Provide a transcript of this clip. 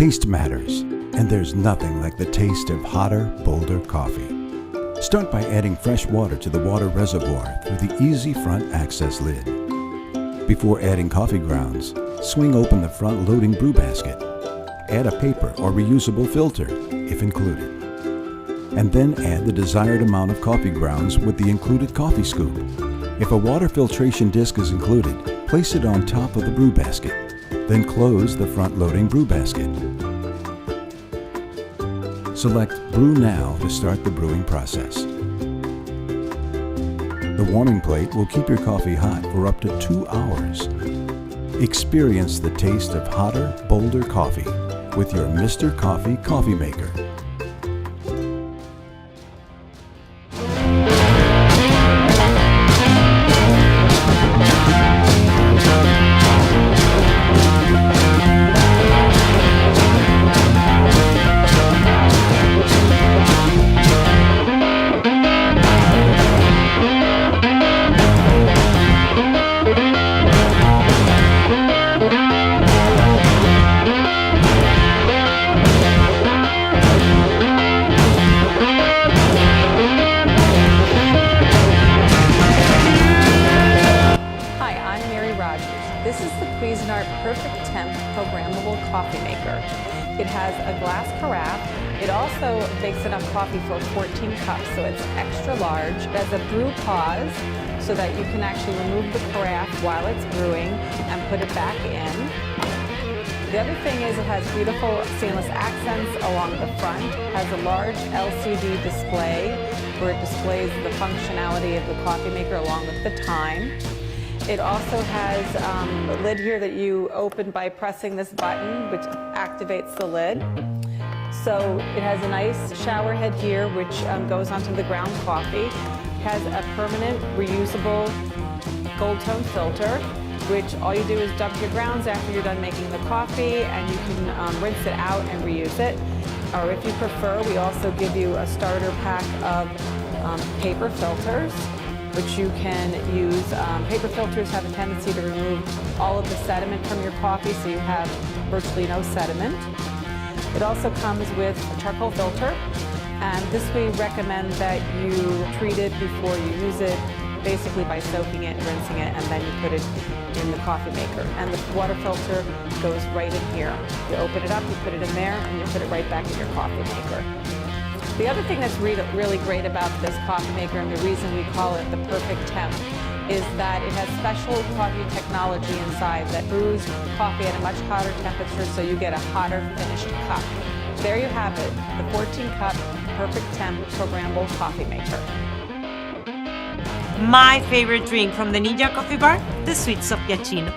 Taste matters, and there's nothing like the taste of hotter, bolder coffee. Start by adding fresh water to the water reservoir through the easy front access lid. Before adding coffee grounds, swing open the front loading brew basket. Add a paper or reusable filter, if included. And then add the desired amount of coffee grounds with the included coffee scoop. If a water filtration disc is included, place it on top of the brew basket. Then close the front loading brew basket. Select Brew Now to start the brewing process. The warming plate will keep your coffee hot for up to 2 hours. Experience the taste of hotter, bolder coffee with your Mr. Coffee coffee maker. This is the CUISINART Perfect Temp Programmable Coffee Maker. It has a glass carafe. It also makes enough coffee for 14 cups, so it's extra large. It has a brew pause so that you can actually remove the carafe while it's brewing and put it back in. The other thing is it has beautiful stainless accents along the front. It has a large LCD display where it displays the functionality of the coffee maker along with the time. It also has a lid here that you open by pressing this button, which activates the lid. So it has a nice shower head here, which goes onto the ground coffee. It has a permanent reusable gold tone filter, which all you do is dump your grounds after you're done making the coffee, and you can rinse it out and reuse it. Or if you prefer, we also give you a starter pack of paper filters, which you can use. Paper filters have a tendency to remove all of the sediment from your coffee, so you have virtually no sediment. It also comes with a charcoal filter, and this we recommend that you treat it before you use it, basically by soaking it, rinsing it, and then you put it in the coffee maker. And the water filter goes right in here. You open it up, you put it in there, and you put it right back in your coffee maker. The other thing that's really great about this coffee maker, and the reason we call it the Perfect Temp, is that it has special coffee technology inside that brews coffee at a much hotter temperature, so you get a hotter finished cup. There you have it, the 14-cup Perfect Temp Programmable Coffee Maker. My favorite drink from the Ninja Coffee Bar, the sweet soap cappuccino.